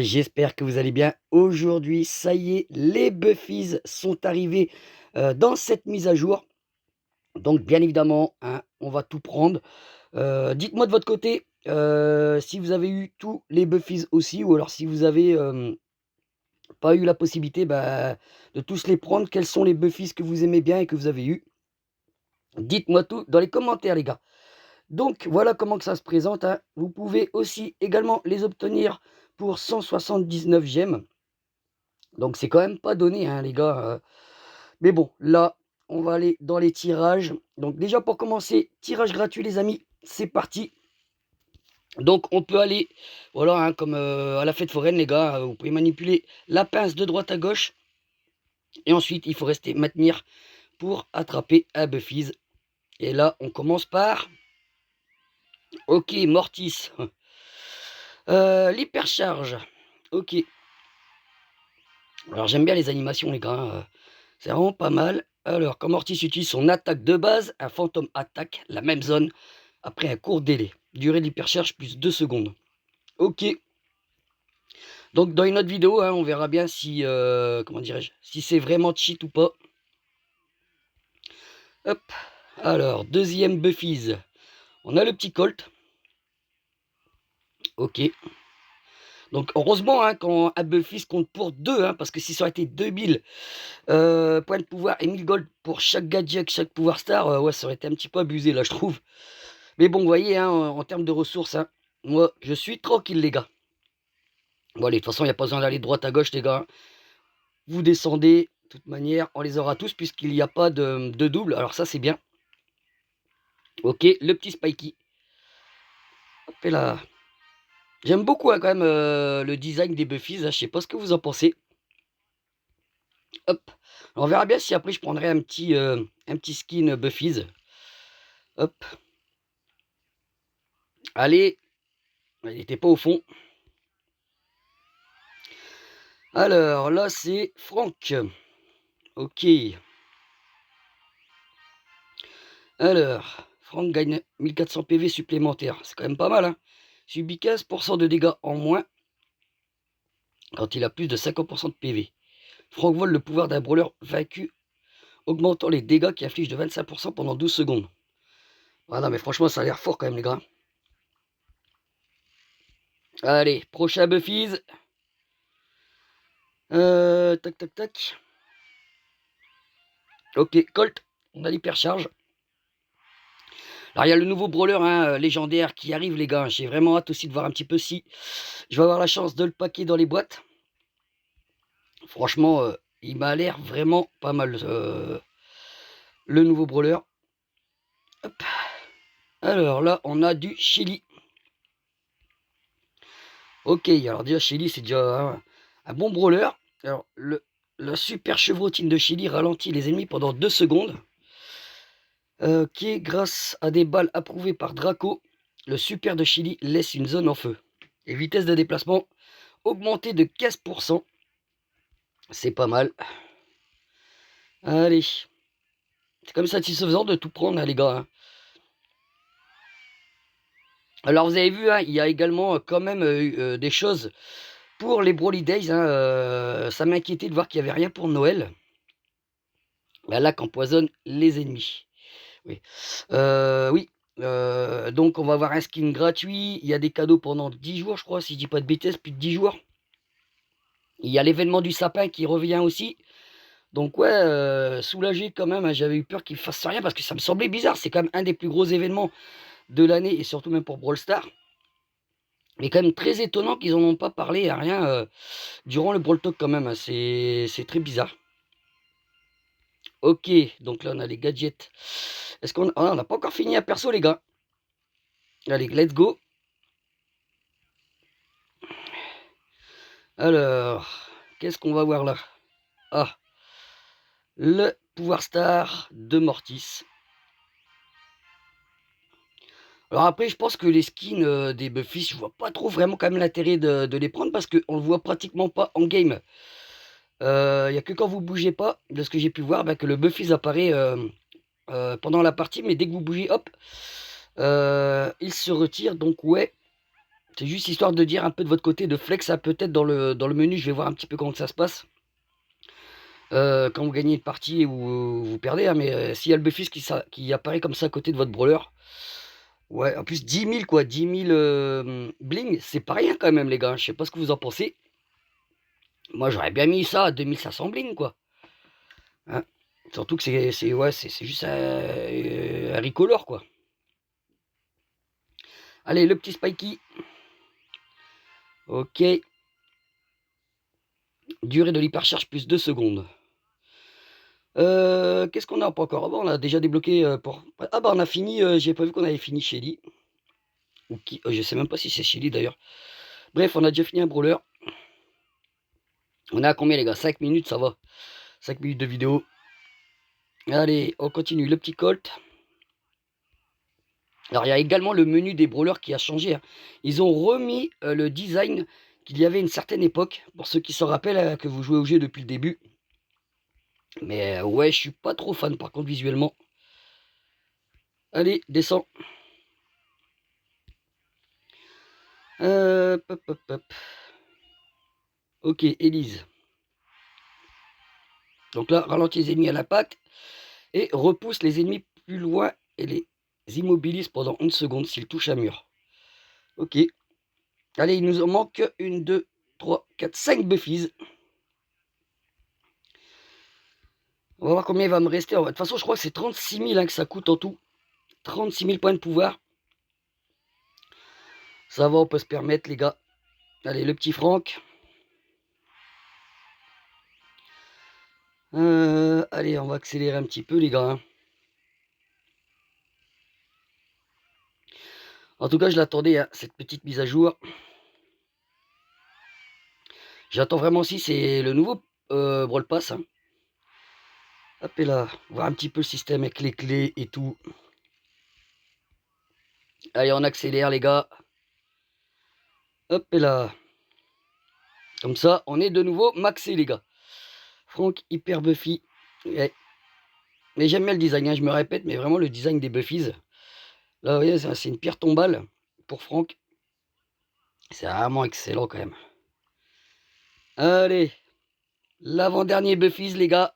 J'espère que vous allez bien. Aujourd'hui, ça y est, les Buffies sont arrivés dans cette mise à jour. Donc, bien évidemment, hein, on va tout prendre. Dites-moi de votre côté si vous avez eu tous les Buffies aussi, ou alors si vous avez pas eu la possibilité de tous les prendre. Quels sont les Buffies que vous aimez bien et que vous avez eu? Dites-moi tout dans les commentaires, les gars. Donc, voilà comment que ça se présente, hein. Vous pouvez aussi également les obtenir pour 179 gemmes. Donc c'est quand même pas donné, hein, les gars, mais bon, là, on va aller dans les tirages. Donc déjà pour commencer, tirage gratuit les amis, c'est parti. Donc on peut aller, voilà, hein, comme à la fête foraine les gars, vous pouvez manipuler la pince de droite à gauche. Et ensuite, il faut rester maintenir pour attraper un Buffies. Et là, on commence par... Ok, Mortis. L'hypercharge. Ok. Alors j'aime bien les animations les gars, hein. C'est vraiment pas mal. Alors, quand Mortis utilise son attaque de base, un fantôme attaque la même zone après un court délai. Durée de l'hypercharge plus 2 secondes. Ok. Donc, dans une autre vidéo, hein, on verra bien si, comment dirais-je, si c'est vraiment cheat ou pas. Hop. Alors, deuxième Buffies. On a le petit Colt. Ok. Donc, heureusement, hein, quand un Buffies compte pour 2, hein, parce que si ça aurait été 2000 points de pouvoir et 1000 gold pour chaque gadget, chaque pouvoir star, ouais, ça aurait été un petit peu abusé, là, je trouve. Mais bon, vous voyez, hein, en termes de ressources, hein, moi, je suis tranquille, les gars. Bon, allez, de toute façon, il n'y a pas besoin d'aller de droite à gauche, les gars. Vous descendez, de toute manière, on les aura tous, puisqu'il n'y a pas de double. Alors ça, c'est bien. Ok, le petit Spikey. Hop et là. J'aime beaucoup, hein, quand même, le design des Buffies. Hein, je sais pas ce que vous en pensez. Hop. On verra bien si après, je prendrai un petit skin Buffies. Hop. Allez. Il n'était pas au fond. Alors, là, c'est Franck. Ok. Alors, Franck gagne 1400 PV supplémentaires. C'est quand même pas mal, hein. Subit 15% de dégâts en moins quand il a plus de 50% de PV. Franck vole le pouvoir d'un brawler vaincu, augmentant les dégâts qui inflige de 25% pendant 12 secondes. Voilà, mais franchement, ça a l'air fort quand même, les gars. Allez, prochain Buffies. Tac, tac, tac. Ok, Colt, on a l'hypercharge. Alors, il y a le nouveau brawler, hein, légendaire qui arrive, les gars. J'ai vraiment hâte aussi de voir un petit peu si je vais avoir la chance de le paquer dans les boîtes. Franchement, il m'a l'air vraiment pas mal, le nouveau brawler. Hop. Alors là, on a du Chili. Ok, alors déjà, Chili, c'est déjà un bon brawler. Alors, la super chevrotine de Chili ralentit les ennemis pendant 2 secondes. Qui, grâce à des balles approuvées par Draco, le super de Chili laisse une zone en feu. Et vitesse de déplacement augmentée de 15%. C'est pas mal. Allez. C'est comme satisfaisant de tout prendre, hein, les gars. Hein. Alors, vous avez vu, hein, il y a également quand même des choses pour les Broly Days. Hein, ça m'inquiétait de voir qu'il n'y avait rien pour Noël. La laque empoisonne les ennemis. Oui. Oui. Donc, on va avoir un skin gratuit. Il y a des cadeaux pendant 10 jours, je crois, si je dis pas de bêtises, plus de 10 jours. Il y a l'événement du sapin qui revient aussi. Donc ouais, soulagé quand même, hein, j'avais eu peur qu'il fasse rien parce que ça me semblait bizarre. C'est quand même un des plus gros événements de l'année et surtout même pour Brawl Stars. Mais quand même très étonnant qu'ils en ont pas parlé à rien durant le Brawl Talk quand même. Hein, c'est très bizarre. Ok, donc là on a les gadgets. Est-ce qu'on on n'a pas encore fini un perso les gars? Allez, let's go. Alors, qu'est-ce qu'on va voir là? Ah, le pouvoir star de Mortis. Alors après, je pense que les skins des Buffies, je vois pas trop vraiment quand même l'intérêt de les prendre parce qu'on le voit pratiquement pas en game. Il n'y a que quand vous bougez pas, de ce que j'ai pu voir, que le Buffies apparaît pendant la partie, mais dès que vous bougez, hop, il se retire. Donc ouais, C'est juste histoire de dire un peu de votre côté, de flex ça peut-être dans le menu. Je vais voir un petit peu comment ça se passe. Quand vous gagnez une partie ou vous perdez, hein, mais s'il y a le Buffys qui apparaît comme ça à côté de votre brawler. Ouais, en plus 10 000 quoi, 10 000 bling, c'est pas rien quand même les gars. Je sais pas ce que vous en pensez. Moi j'aurais bien mis ça à 2500 bling quoi. Hein. Surtout que c'est juste un ricolore quoi. Allez, le petit Spikey. Ok. Durée de l'hypercharge plus 2 secondes. Qu'est-ce qu'on a pas encore? Ah bah, on a déjà débloqué pour. Ah bah on a fini, j'ai pas vu qu'on avait fini Shelly. Ou qui. Je sais même pas si c'est Shelly d'ailleurs. Bref, on a déjà fini un brawler. On est à combien les gars? 5 minutes, ça va. 5 minutes de vidéo. Allez, on continue. Le petit Colt. Alors, il y a également le menu des brawlers qui a changé. Hein. Ils ont remis le design qu'il y avait à une certaine époque. Pour ceux qui s'en rappellent, que vous jouez au jeu depuis le début. Mais ouais, je suis pas trop fan par contre visuellement. Allez, descends. Hop, hop, hop. Ok, Elise. Donc là, ralentit les ennemis à la patte et repousse les ennemis plus loin et les immobilise pendant 1 seconde s'ils touchent un mur. Ok. Allez, il nous en manque 1, 2, 3, 4, 5 Buffies. On va voir combien il va me rester. De toute façon, je crois que c'est 36 000 hein, que ça coûte en tout. 36 000 points de pouvoir. Ça va, on peut se permettre, les gars. Allez, le petit Franck. Allez, on va accélérer un petit peu, les gars. Hein. En tout cas, je l'attendais, hein, cette petite mise à jour. J'attends vraiment si c'est le nouveau Brawl Pass. Hein. Hop et là, voir un petit peu le système avec les clés et tout. Allez, on accélère, les gars. Hop et là. Comme ça, on est de nouveau maxé, les gars. Franck, hyper Buffy. Ouais. Mais j'aime bien le design, hein, je me répète, mais vraiment le design des Buffies. Là, vous voyez, c'est une pierre tombale pour Franck. C'est vraiment excellent quand même. Allez, l'avant-dernier Buffies, les gars.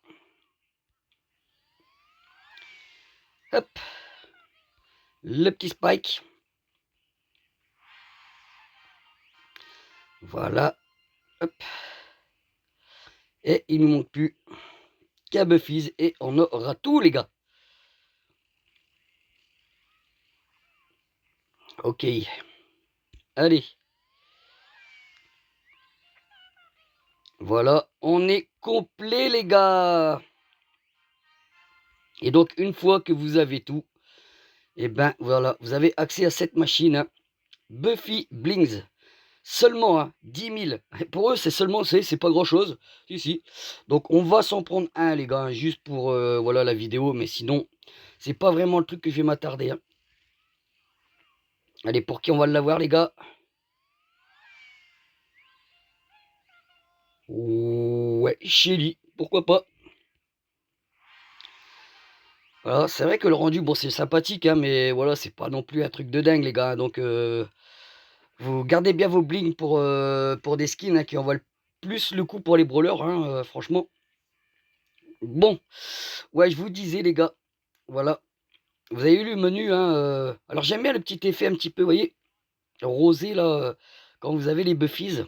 Hop. Le petit Spike. Voilà. Hop. Et il nous manque plus qu'un Buffies et on aura tout, les gars. Ok. Allez. Voilà, on est complet, les gars. Et donc, une fois que vous avez tout, et ben voilà, vous avez accès à cette machine. Hein. Buffy Blings. Seulement hein, 10 000. Pour eux, c'est seulement, c'est pas grand chose. Si, si. Donc, on va s'en prendre un, les gars, hein, juste pour voilà, la vidéo. Mais sinon, c'est pas vraiment le truc que je vais m'attarder. Hein. Allez, pour qui on va l'avoir, les gars? Ouais, Shelly, pourquoi pas. Voilà, c'est vrai que le rendu, bon, c'est sympathique, hein, mais voilà, c'est pas non plus un truc de dingue, les gars. Donc, vous gardez bien vos blings pour des skins hein, qui en valent plus le coup pour les brawlers, hein, franchement. Bon, ouais, je vous disais, les gars, voilà. Vous avez eu le menu, hein, alors j'aime bien le petit effet un petit peu, vous voyez, rosé, là, quand vous avez les Buffies.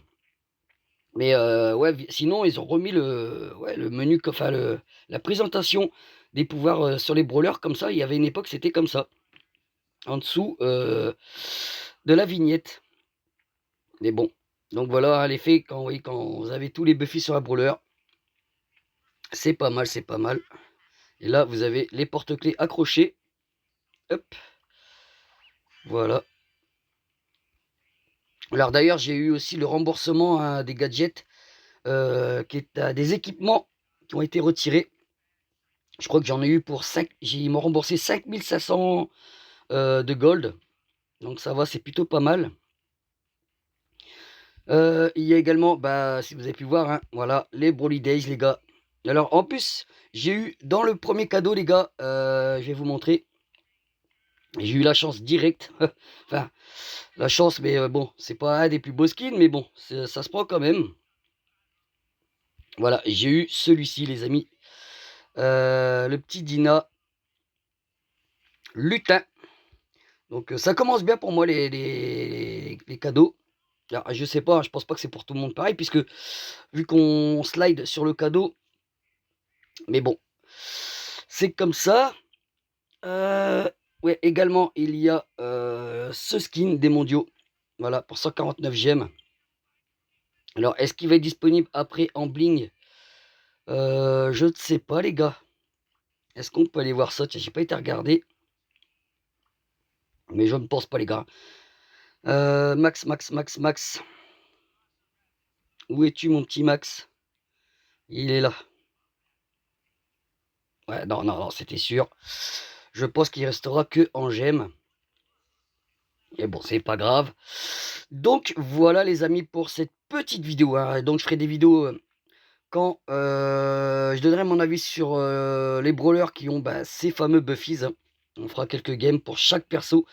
Mais ouais, sinon, ils ont remis le menu, enfin, la présentation des pouvoirs sur les brawlers, comme ça. Il y avait une époque, c'était comme ça. En dessous de la vignette. Mais bon. Donc voilà, l'effet, quand, oui, quand vous avez tous les Buffies sur un brawler. C'est pas mal, c'est pas mal. Et là, vous avez les porte-clés accrochés. Hop. Voilà. Alors d'ailleurs, j'ai eu aussi le remboursement hein, des gadgets, qui est des équipements qui ont été retirés. Je crois que j'en ai eu pour 5. Ils m'ont remboursé 5500 de gold. Donc ça va, c'est plutôt pas mal. Il y a également, bah, si vous avez pu voir, hein, voilà, les Broly Days, les gars. Alors en plus, j'ai eu dans le premier cadeau, les gars, je vais vous montrer. J'ai eu la chance directe. Enfin, la chance, mais bon, c'est pas un des plus beaux skins, mais bon, ça se prend quand même. Voilà, j'ai eu celui-ci, les amis. Le petit Dina lutin. Donc ça commence bien pour moi les cadeaux. Alors, je sais pas, je pense pas que c'est pour tout le monde pareil, puisque vu qu'on slide sur le cadeau, mais bon, c'est comme ça. Ouais, également, il y a ce skin des mondiaux. Voilà, pour 149 gemmes. Alors, est-ce qu'il va être disponible après en bling? Je ne sais pas, les gars. Est-ce qu'on peut aller voir ça? Tiens, j'ai pas été regarder. Mais je ne pense pas, les gars. Max, Max, Max, Max. Où es-tu, mon petit Max? Il est là. Ouais, non, non, non, c'était sûr. Je pense qu'il restera que en gemmes. Et bon, c'est pas grave. Donc, voilà, les amis, pour cette petite vidéo, hein. Donc, je ferai des vidéos quand je donnerai mon avis sur les brawlers qui ont ces fameux Buffies, hein. On fera quelques games pour chaque perso.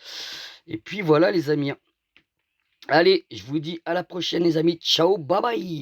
Et puis, voilà, les amis. Allez, je vous dis à la prochaine, les amis. Ciao, bye bye.